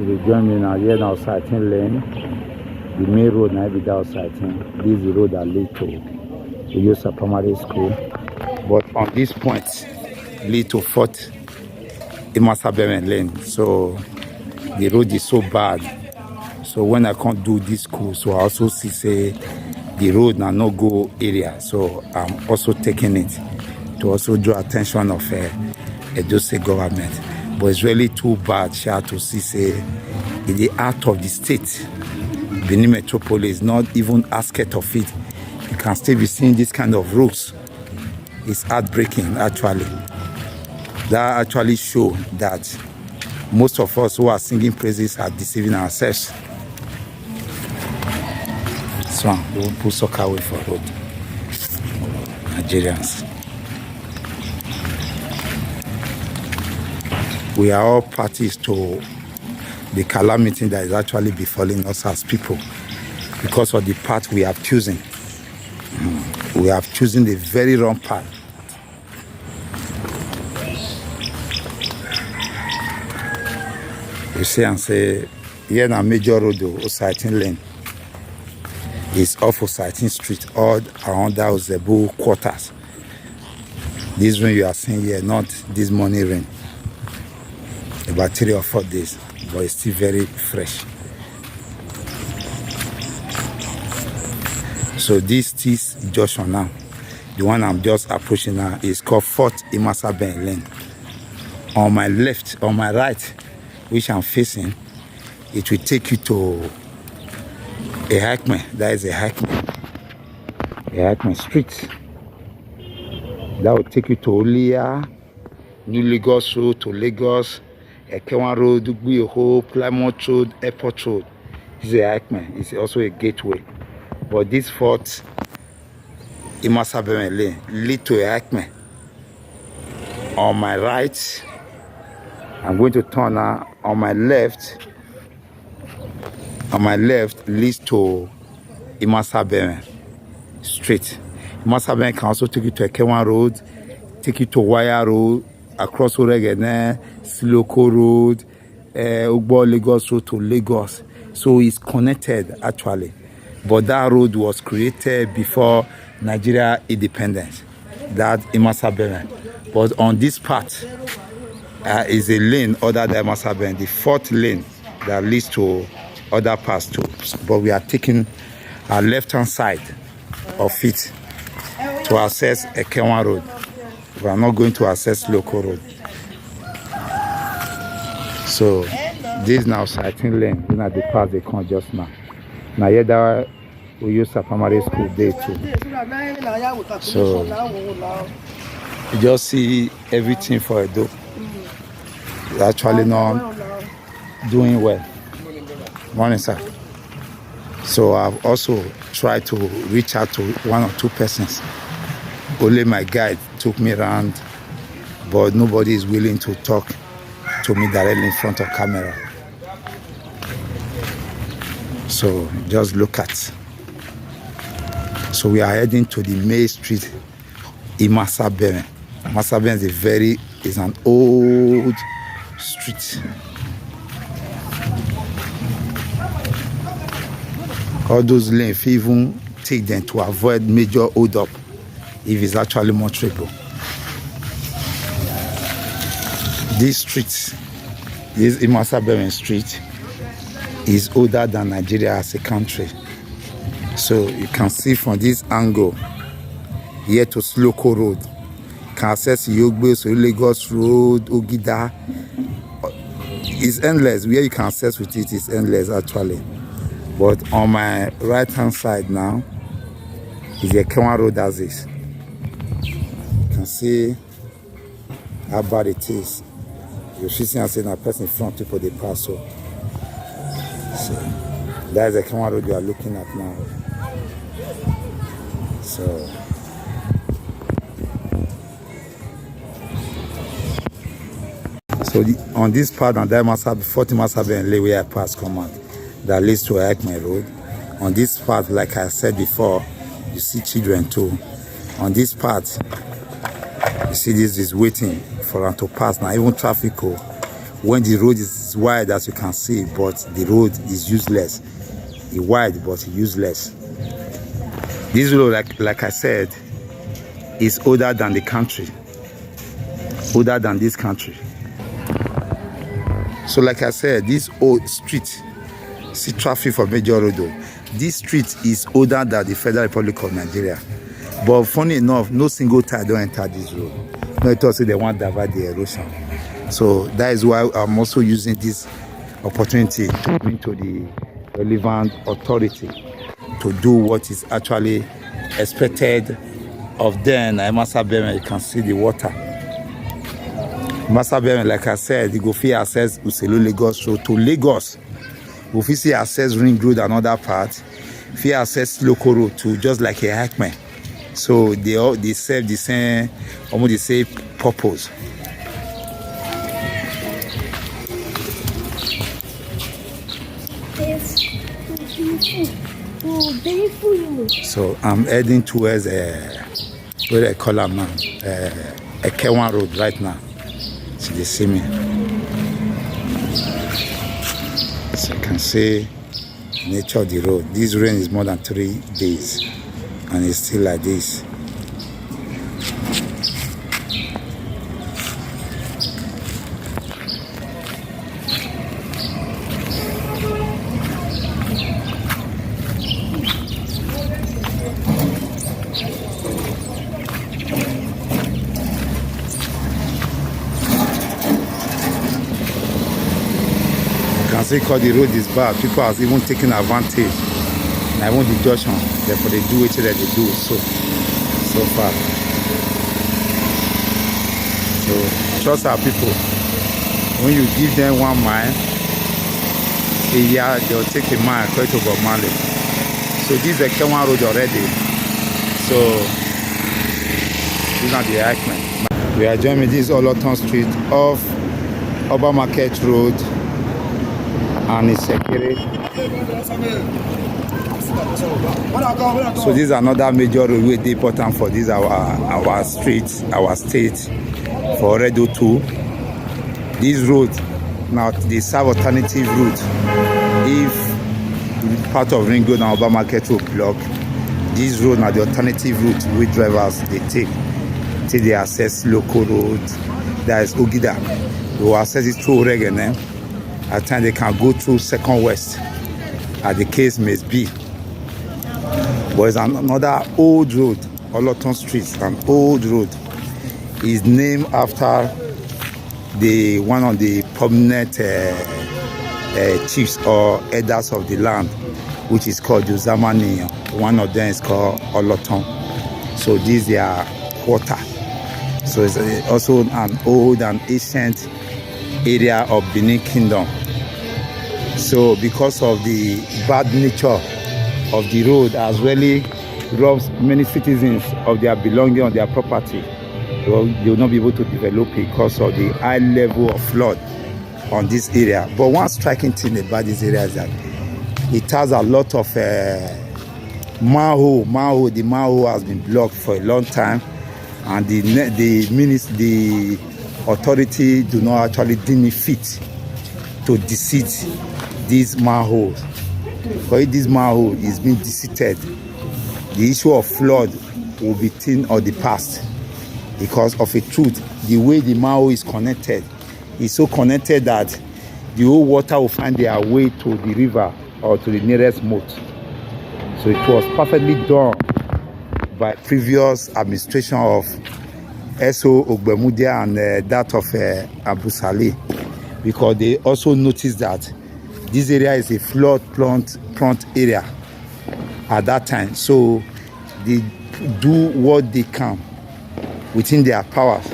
You will join me now here now, Osaretin lane. The main road now be that Osaretin. This is the road that lead to Oyosa Primary School. But on this point, lead to 4th Imasabenwen lane. So the road is so bad. So when I can't do this school, so I also see say the road now no go area. So I'm also taking it to also draw attention of Edo State government. But it's really too bad to see say in the heart of the state, Benin Metropolis, not even aspect of it, you can still be seeing this kind of roads. It's heartbreaking actually. That actually show that most of us who are singing praises are deceiving ourselves. So we will put soccer away for road. Nigerians. We are all parties to the calamity that is actually befalling us as people because of the path we have chosen. We have chosen the very wrong path. You see and say, here na major road, Osaretin lane. It's off Osaretin Street, all around that Ozebu quarters. This rain you are seeing here, not this morning rain. About 3 or 4 days, but it's still very fresh. So this junction now, the one I'm just approaching now, is called 4th Imasabenwen lane. On my left, on my right, which I'm facing, it will take you to a Hackman. That is a Hackman Street. That will take you to Olia, New Lagos Road to Lagos, Ekewan Road, Dugbiyoho, Plymouth Road, Airport Road. This is a Hackman. It's also a gateway. But this 4th Imasabenwen lane lead to a Hackman. On my right, I'm going to turn now. On my left leads to Imasabenwen Street. Imasabenwen can also take you to Ekewan Road, take you to Wire Road, across Oredo, Siloko Road, Ugbo Lagos Road to Lagos. So it's connected actually. But that road was created before Nigeria independence. That Imasabenwen. But on this part is a lane other than Imasabenwen, the 4th lane that leads to other parts too. But we are taking our left-hand side of it to access Ekewan Road. We are not going to access Local Road. So this now Osaretin lane, you know, the path they come just now. Now here that we use a primary school day too. So you just see everything for Edo. It's actually not doing well. Morning, sir. So I've also tried to reach out to 1 or 2 persons. Only my guide took me around, but nobody is willing to talk to me directly in front of camera. So just look at. So we are heading to the main street, Imasabenwen. Imasabenwen is an old street. All those lanes even take them to avoid major hold up if it's actually more trouble. This street, this Imasabenwen Street, is older than Nigeria as a country. So you can see from this angle here to Siloko Road, you can access Yogbe, so Lagos Road, Ogida. It's endless. Where you can access with it is endless actually. But on my right hand side now is the Ekewan Road as is. You can see how bad it is. You're seeing and saying a person in front, people they pass. So that is the Ekewan Road you are looking at now. So on this part, on that 4th Imasabenwen lane where I pass command, that leads to Hackman Road. On this part, like I said before, you see children too. On this part, you see this is waiting for them to pass now. Even traffic when the road is wide, as you can see, but the road is useless. It's wide but useless. This road, like I said, is older than the country, older than this country. So like I said, this old street, see traffic for Major Road, this street is older than the Federal Republic of Nigeria. But funny enough, no single tire don't enter this road. No, it also they want to divert the erosion. So that is why I'm also using this opportunity to bring to the relevant authority to do what is actually expected of them. Imasabenwen, you can see the water. Imasabenwen, like I said, you go fit access Uselu Lagos Road to Lagos. You fit see access Ring Road and other part. Fit access local road to just like a hackman. So they serve the same, almost the same purpose. So I'm heading towards where they call them now, Ekewan Road right now. So they see me. So you can see nature of the road. This rain is more than 3 days and it's still like this. Because the road is bad, people are even taking advantage. And I want the junction, therefore they do it that they do so far. So trust our people. When you give them 1 mile, a year they'll take a mile quite to Bob Marley. So this is a Kenwan road already. So these are the accident. We are joining this Oloton Street off Oba Market Road. And it's secure. So this is another major road wey dey important for this our streets, our state, for Oredo 2. This road now they serve alternative route. If part of Ring Road and Oba Market Road block, this road now the alternative route with drivers they take till they access local road. That is Ogida. They will access it through Oregon. At times they can go through Second West, as the case may be. But it's another old road, Oloton Street, an old road. Is named after one of the prominent chiefs or elders of the land, which is called Uzamani. One of them is called Oloton. So this is their quarter. So it's also an old and ancient area of Benin Kingdom. So because of the bad nature of the road has really robbed many citizens of their belonging on their property, they will not be able to develop because of the high level of flood on this area. But one striking thing about this area is that it has a lot of manhole. The manhole has been blocked for a long time, and the authority do not actually deem it fit to deseat these manholes. For if this manhole is being deseated, the issue of flood will be thing of the past, because of a truth, the way the manhole is connected is so connected that the whole water will find their way to the river or to the nearest moat. So it was perfectly done by previous administration of S.O. Ogbemudia and that of Abu Saleh, because they also noticed that this area is a flood-prone area at that time. So they do what they can within their powers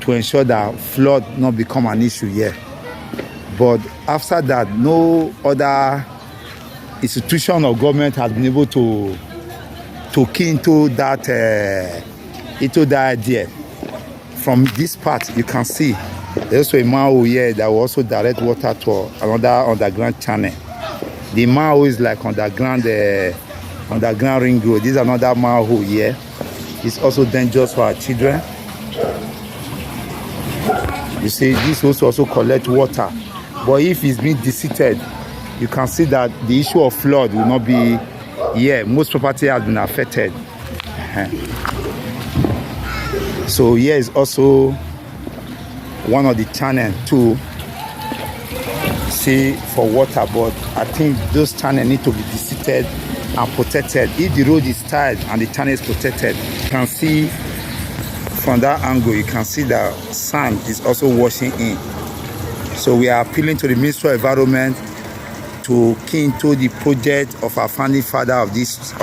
to ensure that flood not become an issue here. But after that, no other institution or government has been able to key into that idea. From this part, you can see there's also a manhole here that will also direct water to another underground channel. The manhole is like underground ring road. This is another manhole here. It's also dangerous for our children. You see, this also collect water. But if it's been deseated, you can see that the issue of flood will not be here. Most property has been affected. So here is also one of the channels too, see, for water, but I think those channels need to be deseated and protected. If the road is tied and the channel is protected, you can see from that angle, you can see that sand is also washing in. So we are appealing to the Ministry of Environment to key into the project of our founding father of this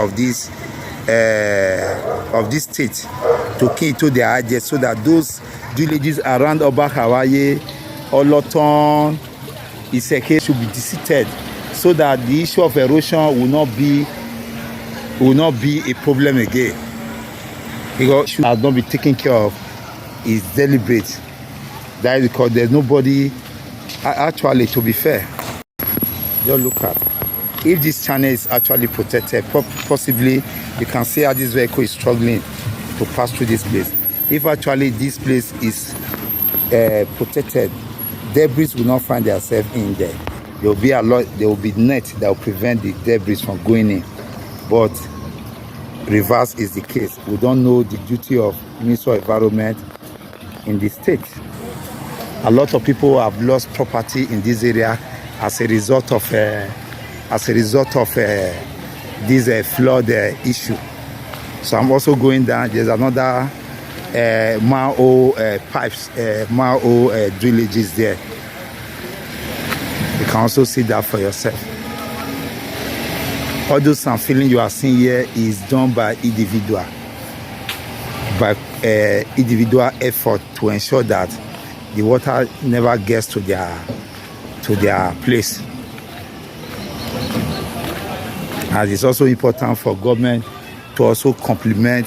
state, to key into their ideas, so that those villages around Obakawaye, Oloton, Iseke should be deseated, so that the issue of erosion will not be a problem again. Because it has not been taken care of is deliberate. That is because there's nobody. Actually, to be fair, just look at, if this channel is actually protected, possibly you can see how this vehicle is struggling to pass through this place. If actually this place is protected, debris will not find themselves in there. There will be net that will prevent the debris from going in. But reverse is the case. We don't know the duty of Ministry of Environment in the state. A lot of people have lost property in this area as a result of this flood issue. So I'm also going down. There's another Mao pipes, Mao drillages there. You can also see that for yourself. All those sound feeling you are seeing here is done by individual effort to ensure that the water never gets to their place. And it's also important for government to also compliment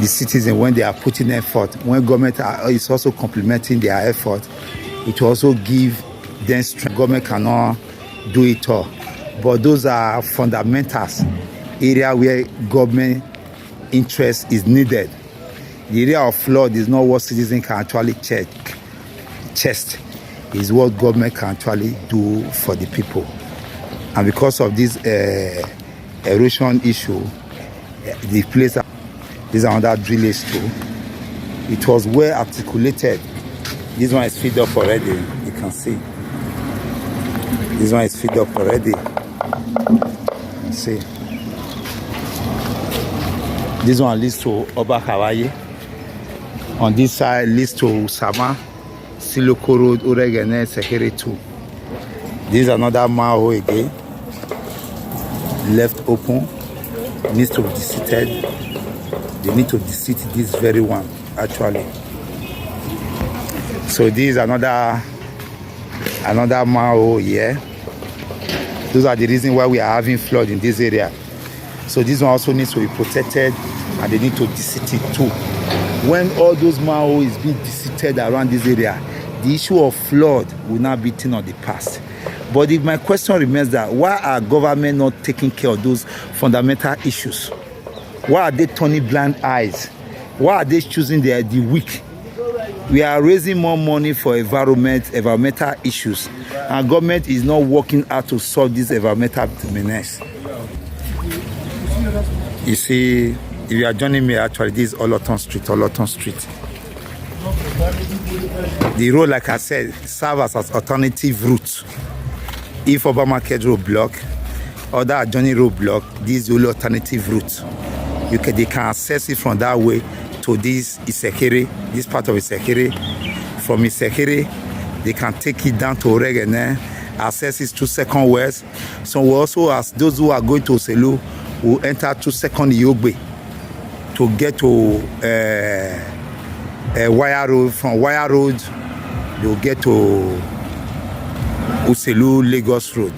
the citizens when they are putting effort. When government is also complimenting their effort, it will also give them strength. Government cannot do it all. But those are fundamentals, area where government interest is needed. The area of flood is not what citizens can actually chest. Is what government can actually do for the people. And because of this erosion issue, the place, this is another drillage too. It was well articulated. This one is filled up already, you can see. This one is filled up already. You see. This one leads to Obakawaye. On this side leads to Usama, Siloko Road, Oredo LGA, Sekere 2. This is another Mao again. Left open. Needs to be deseated. They need to deseat this very one, actually. So this is another Mao here. Those are the reasons why we are having flood in this area. So this one also needs to be protected, and they need to deseat it too. When all those Mao is being deseated around this area, the issue of flood will not be thing of the past. But my question remains that why are government not taking care of those fundamental issues? Why are they turning blind eyes? Why are they choosing the weak? We are raising more money for environmental issues, and government is not working out to solve this environmental menace. You see, if you are joining me, actually, this is Oloton Street. The road, like I said, serves as alternative route. If Oba Market road block, other adjoining road block, this is the only alternative route. They can access it from that way to this Isekere, this part of Isekere. From Isekere, they can take it down to Oredo LGA, access it to Second West. So we also ask those who are going to Oselu will enter to Second Yogbe to get to Wire Road. From Wire Road, they will get to Oselu Lagos Road.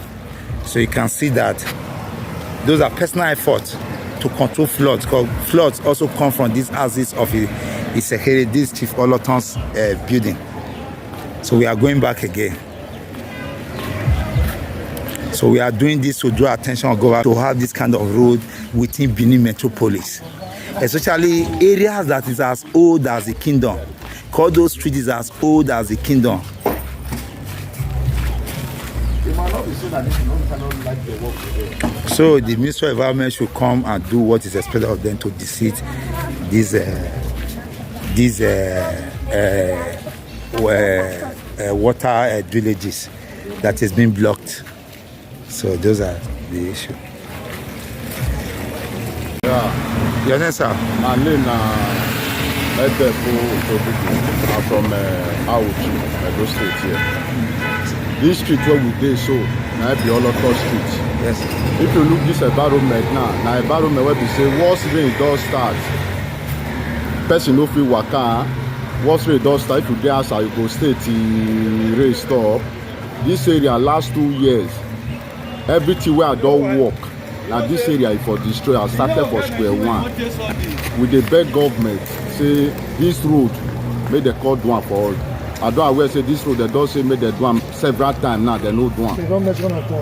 So you can see that those are personal efforts to control floods, because floods also come from these houses of Isekere, this Chief Oloton's building. So we are going back again. So we are doing this to draw attention of government to have this kind of road within Benin Metropolis, especially areas that is as old as the kingdom. because those streets is as old as the kingdom. So the Ministry of Environment should come and do what is expected of them to deceit these water villages that has been blocked. So those are the issue. Yeah. Your name, sir? My name is I'm from Auchi, Edo State here. This street where we dey so, now be Oloton Street. Yes. If you look this environment now environment where we say once rain does start, person no fit waka. Once rain does start, if you dey outside, you go stay till rain stop. This area last 2 years, everything where I don work, now this area is for destroy. I started for square one. We dey beg government say this road make they call do one for all. I don't aware say this road they don say make they do am several times now, they no do am.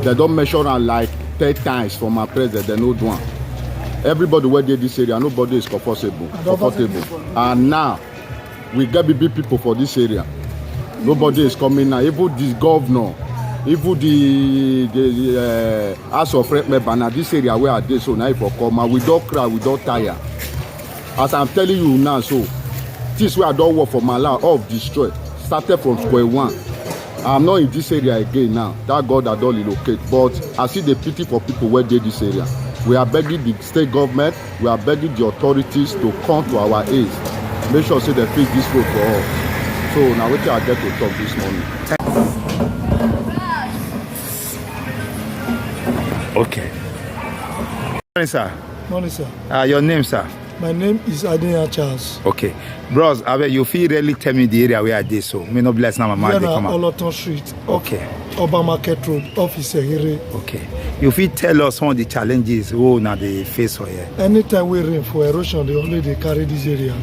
They don measure am like 10 times for my president, they no do am. Everybody wey dey this area, nobody is comfortable. And now we get big people for this area. Nobody is coming now. Even the governor, even the House of Rep member, now this area where I dey so now for come and we don't cry, we don't tire. As I'm telling you now, so this where I don't work for my life, all destroyed. Started from square one. I'm not in this area again now. That God I don't relocate. But I see the pity for people where they this area. We are begging the state government, we are begging the authorities to come to our aid. Make sure say they fix this road for us. So now what I get to talk this morning. Okay. Morning, sir. Morning, sir. Your name, sir? My name is Adenia Charles. Okay. Bros, you feel really tell me the area where I did so. Me no bless now, my man. Oloton Street. Okay. Oba Market Road, Officer here. Okay. You feel tell us some of the challenges now they face here. Anytime we rain for erosion, they only they carry this area.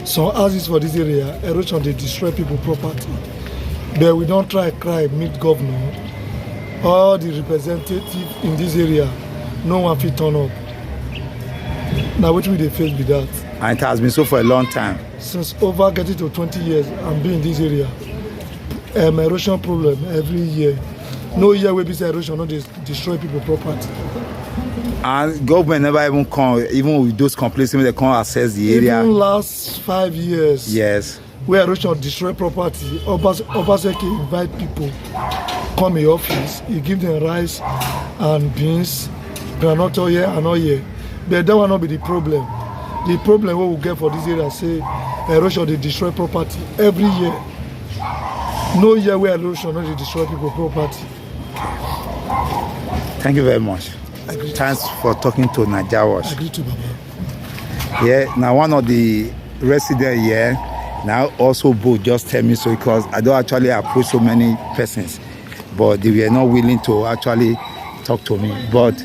Some houses for this area, erosion they destroy people property. But we don't try meet governor. All the representatives in this area, no one fit turn up. Now what will they face with that? And it has been so for a long time. Since over getting to 20 years, I'm being in this area. Erosion problem every year. No year where this erosion not destroy people property. And government never even come, even with those complaints, they can't access the area. Even last 5 years. Yes. Where erosion destroy property, Obaseki invite people come in office, he give them rice and beans, groundnut oil and oil. But that will not be the problem. The problem what we get for this area say erosion they destroy property every year. No year where erosion not destroy people property. Thank you very much. Thanks for talking to Najawash. Agree to Baba. Yeah, now one of the residents here now also both just tell me so because I don't actually approach so many persons, but they were not willing to actually talk to me. But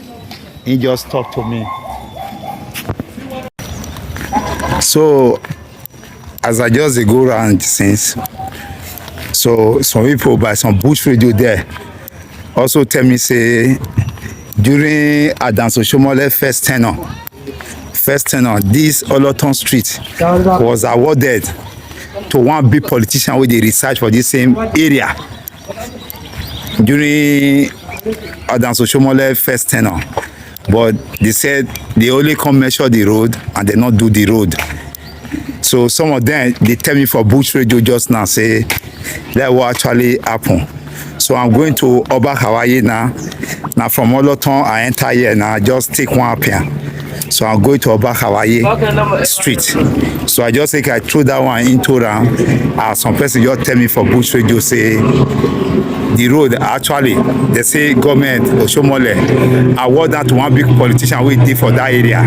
he just talked to me. So as I just go around since, so some people by some bush radio there also tell me say during Adams Oshomole first tenure, this Oloton Street was awarded to one big politician with the research for this same area during Adams Oshomole first tenure. But they said they only come measure the road and they not do the road. So some of them, they tell me for bush radio just now, say that will actually happen. So I'm going to Oba Hawaii now. Now from Oloton, I enter here now, just take one up here. So I'm going to Oba Hawaii Street. So I just think I threw that one into them. Some person just tell me for bush radio, say the road actually, they say government Oshomole award that to one big politician we did for that area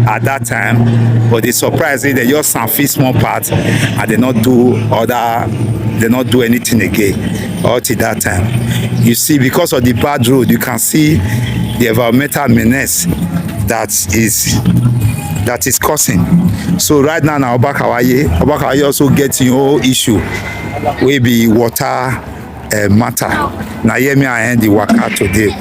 at that time. But they surprised they just sanfi small part and they not do anything again all till that time. You see, because of the bad road, you can see the environmental menace that is causing. So right now Oba Hawaii also getting whole issue will be water matter. Now hear me I end the work out today.